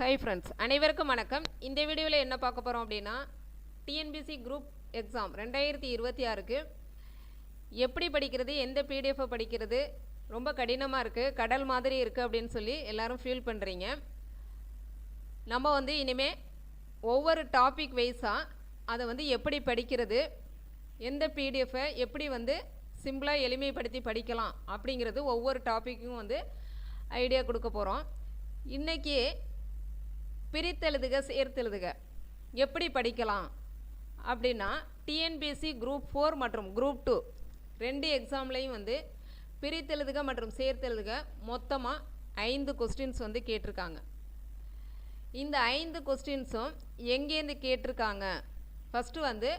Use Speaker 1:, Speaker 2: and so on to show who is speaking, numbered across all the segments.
Speaker 1: Hi friends, அனைவருக்கும் வணக்கம். இந்த வீடியோவில் என்ன பார்க்க போகிறோம் அப்படின்னா, டிஎன்பிசி குரூப் எக்ஸாம் 2026க்கு எப்படி படிக்கிறது, எந்த பிடிஎஃப்பை படிக்கிறது, ரொம்ப கடினமாக இருக்குது, கடல் மாதிரி இருக்குது அப்படின்னு சொல்லி எல்லோரும் ஃபீல் பண்ணுறீங்க. நம்ம இனிமேல் ஒவ்வொரு டாபிக் வைஸாக அதை எப்படி படிக்கிறது, எந்த பிடிஎஃப்பை எப்படி சிம்பிளாக எளிமைப்படுத்தி படிக்கலாம் அப்படிங்கிறது ஒவ்வொரு டாப்பிக்கும் ஐடியா கொடுக்க போகிறோம். இன்றைக்கி பிரித்தெழுதுக சேர்த்தெழுதுக எப்படி படிக்கலாம் அப்படின்னா, டிஎன்பிஎஸ்சி குரூப் 4 மற்றும் குரூப் 2 ரெண்டு எக்ஸாம்லேயும் பிரித்தெழுதுக மற்றும் சேர்த்தெழுதுக மொத்தமாக 5 கொஸ்டின்ஸ் கேட்டிருக்காங்க. இந்த 5 கொஸ்டின்ஸும் எங்கேருந்து கேட்டிருக்காங்க, ஃபஸ்ட்டு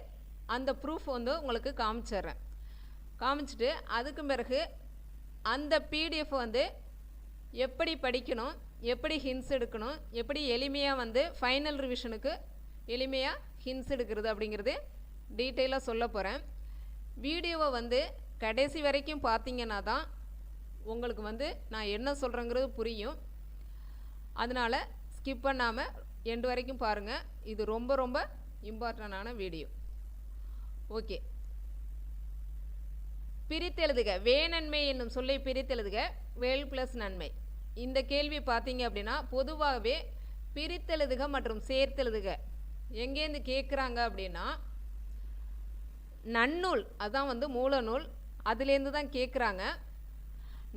Speaker 1: அந்த ப்ரூஃப் உங்களுக்கு காமிச்சிட்றேன். காமிச்சிட்டு அதுக்கு பிறகு அந்த பிடிஎஃப் எப்படி படிக்கணும், எப்படி ஹின்ஸ் எடுக்கணும், எப்படி எளிமையாக ஃபைனல் ரிவிஷனுக்கு எளிமையாக ஹின்ஸ் எடுக்கிறது அப்படிங்கிறது டீட்டெயிலாக சொல்ல போகிறேன். வீடியோவை கடைசி வரைக்கும் பார்த்தீங்கன்னா தான் உங்களுக்கு நான் என்ன சொல்கிறேங்கிறது புரியும். அதனால் ஸ்கிப் பண்ணாமல் எண்டு வரைக்கும் பாருங்கள். இது ரொம்ப ரொம்ப இம்பார்ட்டண்டான வீடியோ. ஓகே, பிரித்தெழுதுக. வேநன்மை என்னும் சொல்லை பிரித்தெழுதுக. வேல் ப்ளஸ் நன்மை. இந்த கேள்வி பார்த்தீங்க அப்படின்னா, பொதுவாகவே பிரித்தெழுதுக மற்றும் சேர்த்தெழுதுக எங்கேருந்து கேட்குறாங்க அப்படின்னா, நன்னூல் அதான் மூல நூல், அதுலேருந்து தான் கேட்குறாங்க.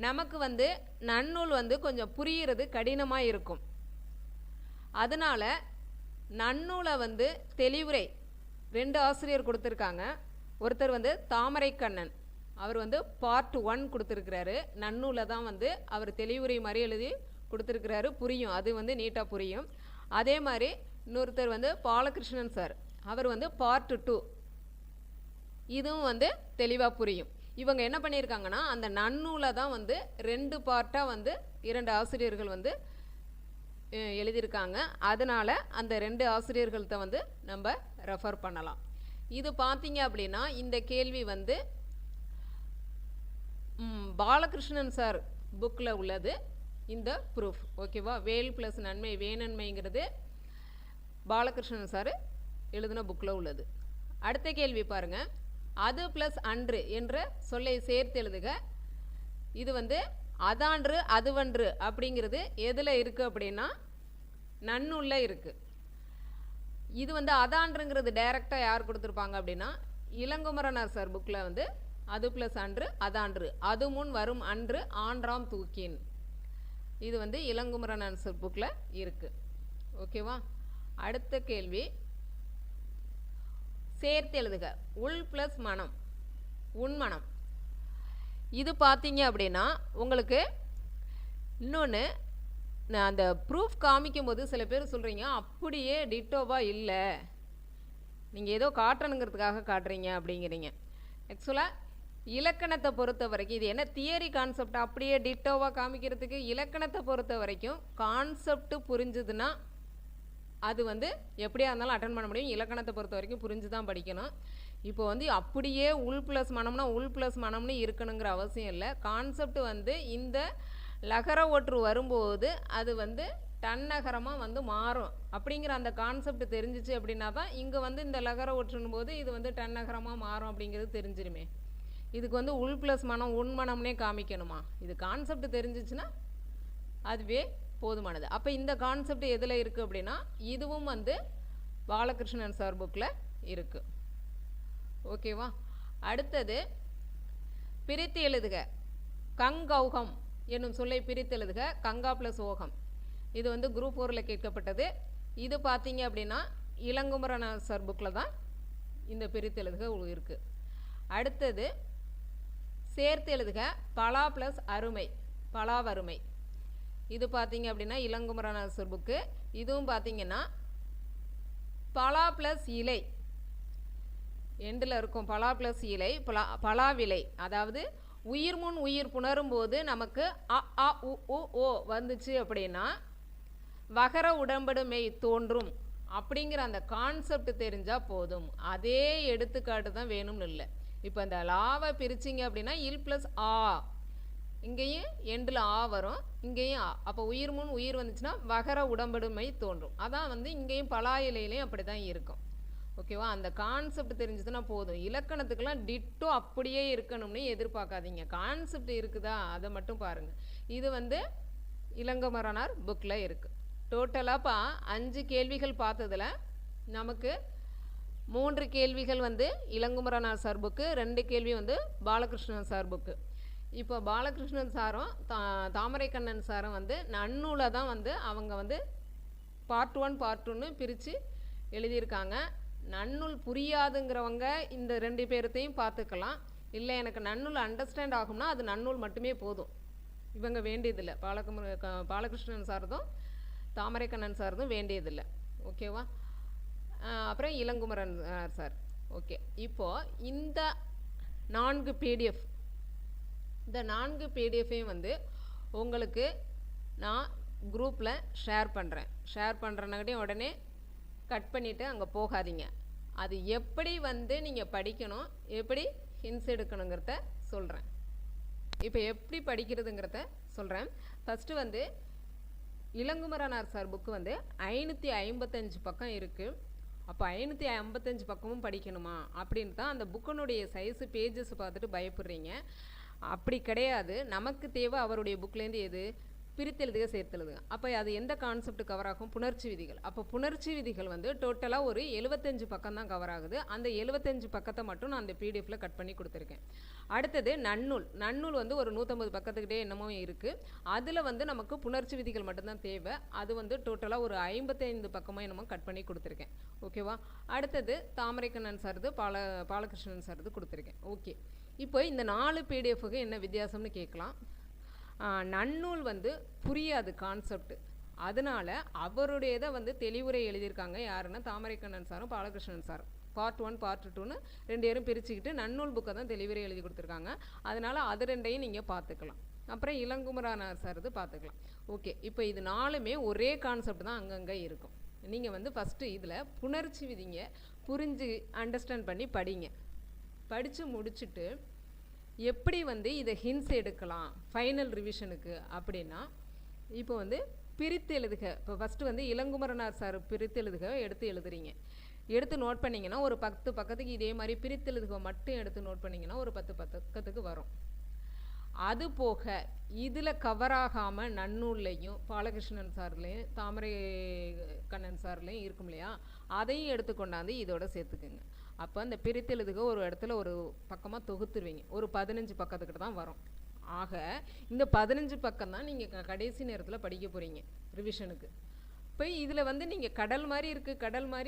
Speaker 1: நமக்கு நன்னூல் கொஞ்சம் புரிகிறது கடினமாக இருக்கும். அதனால் நன்னூலை தெளிவுரை 2 ஆசிரியர் கொடுத்துருக்காங்க. ஒருத்தர் தாமரைக்கண்ணன், அவர் பார்ட் 1 கொடுத்துருக்கிறாரு. நன்னூலை தான் அவர் தெளிவுரை மாதிரி எழுதி கொடுத்துருக்கிறாரு. புரியும், அது நீட்டாக புரியும். அதே மாதிரி இன்னொருத்தர் பாலகிருஷ்ணன் சார், அவர் பார்ட் 2, இதுவும் தெளிவாக புரியும். இவங்க என்ன பண்ணியிருக்காங்கன்னா, அந்த நன்னூலை தான் 2 பார்ட்டாக 2 ஆசிரியர்கள் எழுதியிருக்காங்க. அதனால் அந்த 2 ஆசிரியர்கள்ட்ட நம்ம ரெஃபர் பண்ணலாம். இது பார்த்தீங்க அப்படின்னா, இந்த கேள்வி பாலகிருஷ்ணன் சார் புக்கில் உள்ளது இந்த ப்ரூஃப். ஓகேவா? வேல் ப்ளஸ் நன்மை, வேநன்மைங்கிறது பாலகிருஷ்ணன் சார் எழுதின புக்கில் உள்ளது. அடுத்த கேள்வி பாருங்கள். அது ப்ளஸ் அன்று என்ற சொல்லை சேர்த்து எழுதுக. இது அதான்று அதுவன்று அப்படிங்கிறது எதில் இருக்குது அப்படின்னா, நன்னூலில் இருக்குது. இது அதான்றுங்கிறது டைரெக்டாக யார் கொடுத்துருப்பாங்க அப்படின்னா, இளங்குமரனார் சார் புக்கில் அது ப்ளஸ் அன்று அதான்று, அது முன் வரும் அன்று ஆன்றாம் தூக்கின். இது இளங்குமரனார் சார் புக்கில் இருக்குது. ஓகேவா? அடுத்த கேள்வி, சேர்த்து எழுதுக. உள் ப்ளஸ் மனம், உண்மனம். இது பார்த்தீங்க அப்படின்னா உங்களுக்கு இன்னொன்று, நான் அந்த ப்ரூஃப் காமிக்கும் போது சில பேர் சொல்கிறீங்க அப்படியே டிட்டோவாக இல்லை, நீங்கள் ஏதோ காட்டணுங்கிறதுக்காக காட்டுறீங்க அப்படிங்கிறீங்க. ஆக்சுவலாக இலக்கணத்தை பொறுத்த வரைக்கும் இது என்ன தியரி கான்செப்ட் அப்படியே டிட்டோவாக காமிக்கிறதுக்கு, இலக்கணத்தை பொறுத்த வரைக்கும் கான்செப்ட் புரிஞ்சுதுன்னா அது எப்படியா இருந்தாலும் அட்டன் பண்ண முடியும். இலக்கணத்தை பொறுத்த வரைக்கும் புரிஞ்சு தான் படிக்கணும். இப்போ அப்படியே உள் ப்ளஸ் மனம்னா உள் ப்ளஸ் மனம்னு இருக்கணுங்கிற அவசியம் இல்லை. கான்செப்ட் இந்த லகர ஒற்று வரும்போது அது தன்னகரமாக மாறும் அப்படிங்கிற அந்த கான்செப்ட் தெரிஞ்சிச்சு அப்படின்னா தான் இங்கே இந்த லகர ஒற்றுன்னு போது இது தன்னகரமாக மாறும் அப்படிங்கிறது தெரிஞ்சிருமே. இதுக்கு உள் ப்ளஸ் மனம் உண்மனம்னே காமிக்கணுமா? இது கான்செப்ட் தெரிஞ்சிச்சுன்னா அதுவே போதுமானது. அப்போ இந்த கான்செப்ட் எதில் இருக்குது அப்படின்னா, இதுவும் பாலகிருஷ்ணன் சார் புக்கில் இருக்குது. ஓகேவா? அடுத்தது பிரித்து எழுதுக. கங்கௌகம் என்னும் சொல்லை பிரித்து எழுதுக. கங்கா ப்ளஸ் ஓகம். இது குரூப் 4ல் கேட்கப்பட்டது. இது பார்த்தீங்க அப்படின்னா இளங்குமரனார் சார் புக்கில் தான் இந்த பிரித்து எழுதுக இருக்குது. அடுத்தது சேர்த்து எழுதுக. பலா ப்ளஸ் அருமை, பலாவருமை. இது பார்த்தீங்க அப்படின்னா இளங்குமரனார் சார் புக்கு. இதுவும் பார்த்தீங்கன்னா பலா ப்ளஸ் இலை எண்டில் இருக்கும். பலா ப்ளஸ் இலை, பலாவிலை. அதாவது உயிர் முன் உயிர் புணரும் போது நமக்கு அ ஆ உ உ ஓ வந்துச்சு அப்படின்னா வகர உடம்படுமை தோன்றும் அப்படிங்கிற அந்த கான்செப்ட் தெரிஞ்சால் போதும். அதே எடுத்துக்காட்டு தான் வேணும்னு இல்லை. இப்போ இந்த லாவை பிரிச்சிங்க அப்படின்னா இல் ப்ளஸ் ஆ இங்கேயும் எண்டில் ஆ வரும், இங்கேயும் ஆ. அப்போ உயிர் முன் உயிர் வந்துச்சுன்னா வகர உடம்படுமை தோன்றும். அதான் வந்து இங்கேயும் பலா இலையிலையும் அப்படி தான் இருக்கும். ஓகேவா? அந்த கான்செப்ட் தெரிஞ்சதுன்னா போதும். இலக்கணத்துக்கெல்லாம் டிட்டோ அப்படியே இருக்கணும்னு எதிர்பார்க்காதீங்க. கான்செப்ட் இருக்குதா அதை மட்டும் பாருங்கள். இது வந்து இளங்கமரனார் புக்கில் இருக்குது. டோட்டலாக 5 கேள்விகள் பார்த்ததில் நமக்கு 3 கேள்விகள் வந்து இளங்குமரனார் சார் புக்கு, 2 கேள்வி வந்து பாலகிருஷ்ணன் சார் புக்கு. இப்போ பாலகிருஷ்ணன் சாரும் தாமரைக்கண்ணன் சாரும் வந்து நன்னூலை தான் வந்து அவங்க வந்து பார்ட் 1 பார்ட் 2ன்னு பிரித்து எழுதியிருக்காங்க. நன்னூல் புரியாதுங்கிறவங்க இந்த 2 பேர்த்தையும் பார்த்துக்கலாம். இல்லை எனக்கு நன்னூல் அண்டர்ஸ்டாண்ட் ஆகும்னா அது நன்னூல் மட்டுமே போதும், இவங்க வேண்டியதில்லை. பாலகிருஷ்ணன் சாரதும் தாமரைக்கண்ணன் சாரதும் வேண்டியதில்லை. ஓகேவா? அப்புறம் இளங்குமரன் சார். ஓகே, இப்போது இந்த 4 PDF, இந்த 4 PDFையும் வந்து உங்களுக்கு நான் குரூப்பில் ஷேர் பண்ணுறேன். ஷேர் பண்ணுறனாட்டியும் உடனே கட் பண்ணிவிட்டு அங்கே போகாதீங்க. அது எப்படி வந்து நீங்கள் படிக்கணும், எப்படி ஹின்ஸ் எடுக்கணுங்கிறத சொல்கிறேன். இப்போ எப்படி படிக்கிறதுங்கிறத சொல்கிறேன். ஃபஸ்ட்டு வந்து இளங்குமரனார் சார் புக்கு வந்து 555 பக்கம் இருக்குது. அப்போ 555 பக்கமும் படிக்கணுமா அப்படின்னு தான் அந்த புக்கினுடைய சைஸு பேஜஸ் பார்த்துட்டு பயப்படுறீங்க. அப்படி கிடையாது. நமக்கு தேவை அவருடைய புக்லேருந்து எது, பிரித்தெழுதுக சேர்த்தெழுதுக. அப்போ அது எந்த கான்செப்ட் கவர் ஆகும்? புணர்ச்சி விதிகள். அப்போ புணர்ச்சி விதிகள் வந்து டோட்டலாக ஒரு 75 பக்கம் தான் கவர் ஆகுது. அந்த 75 பக்கத்தை மட்டும் நான் அந்த பிடிஎஃப்பில் கட் பண்ணி கொடுத்துருக்கேன். அடுத்தது நன்னூல். நன்னூல் வந்து ஒரு 150 பக்கத்துக்கிட்டே என்னமோ இருக்குது. அதில் வந்து நமக்கு புணர்ச்சி விதிகள் மட்டும்தான் தேவை. அது வந்து டோட்டலாக ஒரு 55 பக்கமாக என்னமோ கட் பண்ணி கொடுத்துருக்கேன். ஓகேவா? அடுத்தது தாமரைக்கண்ணன் சார்து, பாலகிருஷ்ணன் சார்து கொடுத்துருக்கேன். ஓகே, இப்போ இந்த 4 பிடிஎஃப்க்கு என்ன வித்தியாசம்னு கேட்கலாம். நன்னூல் வந்து புரியாது கான்செப்ட், அதனால் அவருடையதை வந்து தெளிவுரை எழுதியிருக்காங்க. யாருன்னா தாமரைக்கண்ணன் சாரும் பாலகிருஷ்ணன் சாரும். பார்ட் 1 பார்ட் 2ன்னு 2 பேரும் பிரிச்சுக்கிட்டு நன்னூல் புக்கை தான் தெளிவுரை எழுதி கொடுத்துருக்காங்க. அதனால் அது 2ஐயும் நீங்கள் பார்த்துக்கலாம். அப்புறம் இளங்குமரனார் சார்து பார்த்துக்கலாம். ஓகே, இப்போ இது 4மே ஒரே கான்செப்ட் தான் அங்கங்கே இருக்கும். நீங்கள் வந்து ஃபஸ்ட்டு இதில் புணர்ச்சி விதிங்க புரிஞ்சு அண்டர்ஸ்டாண்ட் பண்ணி படிங்க. படித்து முடிச்சுட்டு எப்படி வந்து இதை ஹின்ஸ் எடுக்கலாம் ஃபைனல் ரிவிஷனுக்கு அப்படின்னா, இப்போ வந்து பிரித்து எழுதுக. இப்போ ஃபஸ்ட்டு வந்து இளங்குமரனார் சார் பிரித்து எழுதுக எடுத்து எழுதுறீங்க. எடுத்து நோட் பண்ணிங்கன்னா ஒரு 10 பக்கத்துக்கு இதே மாதிரி பிரித்து எழுதுக மட்டும் எடுத்து நோட் பண்ணிங்கன்னா ஒரு 10 பக்கத்துக்கு வரும். அது போக இதில் கவர் ஆகாமல் நன்னூல்லையும் பாலகிருஷ்ணன் சார்லேயும் தாமரை கண்ணன் சார்லேயும் இருக்கும் இல்லையா, அதையும் எடுத்துக்கொண்டாந்து இதோட சேர்த்துக்குங்க. அப்போ அந்த பிரித்தெழுதுக ஒரு இடத்துல ஒரு பக்கமாக தொகுத்துருவீங்க. ஒரு 15 பக்கத்துக்கிட்ட தான் வரும். ஆக இந்த 15 பக்கம் தான் நீங்கள் கடைசி நேரத்தில் படிக்க போகிறீங்க ரிவிஷனுக்கு. இப்போ இதில் வந்து நீங்கள் கடல் மாதிரி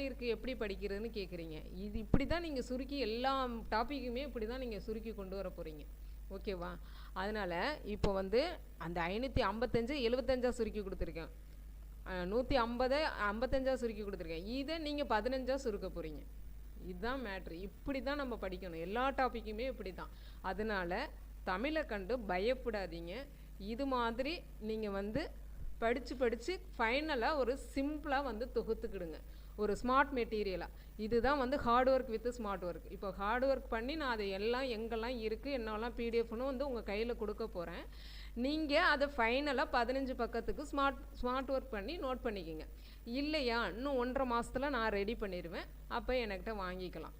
Speaker 1: இருக்குது எப்படி படிக்கிறதுன்னு கேட்குறீங்க. இது இப்படி தான் நீங்கள் சுருக்கி எல்லா டாப்பிக்குமே இப்படி தான் நீங்கள் சுருக்கி கொண்டு வர போகிறீங்க. ஓகேவா? அதனால் இப்போ வந்து அந்த 555 75 சுருக்கி கொடுத்துருக்கேன், 150 55 சுருக்கி கொடுத்துருக்கேன். இதை நீங்கள் 15 சுருக்க போகிறீங்க. இதுதான் மேட்ரு. இப்படி தான் நம்ம படிக்கணும். எல்லா டாப்பிக்குமே இப்படி தான். அதனால் தமிழை கண்டு பயப்படாதீங்க. இது மாதிரி நீங்கள் வந்து படித்து ஃபைனலாக ஒரு சிம்பிளாக வந்து தொகுத்துக்கிடுங்க, ஒரு ஸ்மார்ட் மெட்டீரியலாக. இதுதான் வந்து hard work with smart work. இப்போ ஹார்ட் ஒர்க் பண்ணி நான் அதை எல்லாம் எங்கெல்லாம் இருக்குது என்னெல்லாம் பிடிஎஃப்னு வந்து உங்கள் கையில் கொடுக்க போகிறேன். நீங்கள் அதை ஃபைனலாக 15 பக்கத்துக்கு ஸ்மார்ட் ஒர்க் பண்ணி நோட் பண்ணிக்கிங்க. இல்லையா, இன்னும் 1.5 மாதத்தில் நான் ரெடி பண்ணிடுவேன், அப்போ என்கிட்ட வாங்கிக்கலாம்.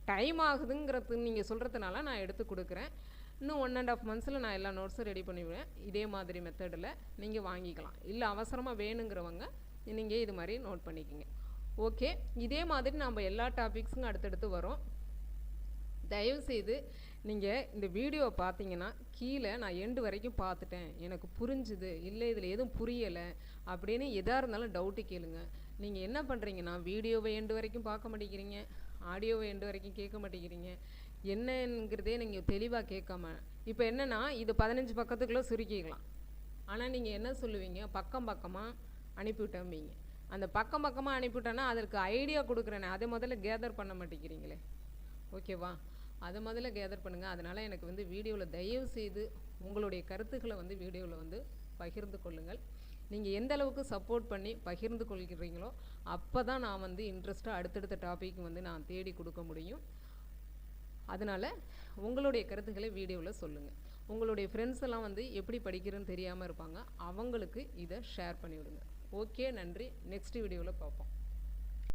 Speaker 1: டைம் ஆகுதுங்கிறது நீங்கள் சொல்கிறதுனால நான் எடுத்து கொடுக்குறேன். இன்னும் 1.5 மந்த்ஸில் நான் எல்லா நோட்ஸும் ரெடி பண்ணிவிடுவேன். இதே மாதிரி மெத்தடில் நீங்கள் வாங்கிக்கலாம். இல்லை அவசரமாக வேணுங்கிறவங்க நீங்கள் இது மாதிரி நோட் பண்ணிக்கோங்க. ஓகே, இதே மாதிரி நம்ம எல்லா டாபிக்ஸும் அடுத்தடுத்து வரும். தயவுசெய்து நீங்கள் இந்த வீடியோவை பார்த்தீங்கன்னா கீழே நான் எண்டு வரைக்கும் பார்த்துட்டேன், எனக்கு புரிஞ்சுது, இல்லை இதில் எதுவும் புரியலை அப்படின்னு எதாக இருந்தாலும் டவுட்டு கேளுங்க. நீங்கள் என்ன பண்ணுறீங்கன்னா வீடியோவை எண்டு வரைக்கும் பார்க்க மாட்டேங்கிறீங்க, ஆடியோவை எண்டு வரைக்கும் கேட்க மாட்டேங்கிறீங்க. என்னங்கிறதே நீங்கள் தெளிவாக கேட்காம இப்போ என்னென்னா இது 15 பக்கத்துக்குள்ளே சுருக்கிக்கலாம். ஆனால் நீங்கள் என்ன சொல்லுவீங்க, பக்கமாக அனுப்பிவிட்டோம்பீங்க. அந்த பக்கமாக அனுப்பிவிட்டோன்னா அதற்கு ஐடியா கொடுக்குறேனே அதை முதல்ல கேதர் பண்ண மாட்டேங்கிறீங்களே. ஓகேவா? அதை முதல்ல கேதர் பண்ணுங்கள். அதனால் எனக்கு வந்து வீடியோவில் தயவு செய்து உங்களுடைய கருத்துக்களை வந்து வீடியோவில் வந்து பகிர்ந்து கொள்ளுங்கள். நீங்கள் எந்த அளவுக்கு சப்போர்ட் பண்ணி பகிர்ந்து கொள்கிறீங்களோ அப்போ தான் நான் வந்து இன்ட்ரெஸ்ட்டாக அடுத்தடுத்த டாபிக் வந்து நான் தேடி கொடுக்க முடியும். அதனால் உங்களுடைய கருத்துக்களை வீடியோவில் சொல்லுங்கள். உங்களுடைய ஃப்ரெண்ட்ஸ் எல்லாம் வந்து எப்படி படிக்கிறதுன்னு தெரியாமல் இருப்பாங்க, அவங்களுக்கு இதை ஷேர் பண்ணிவிடுங்க. ஓகே, நன்றி. நெக்ஸ்ட் வீடியோவில் பார்ப்போம்.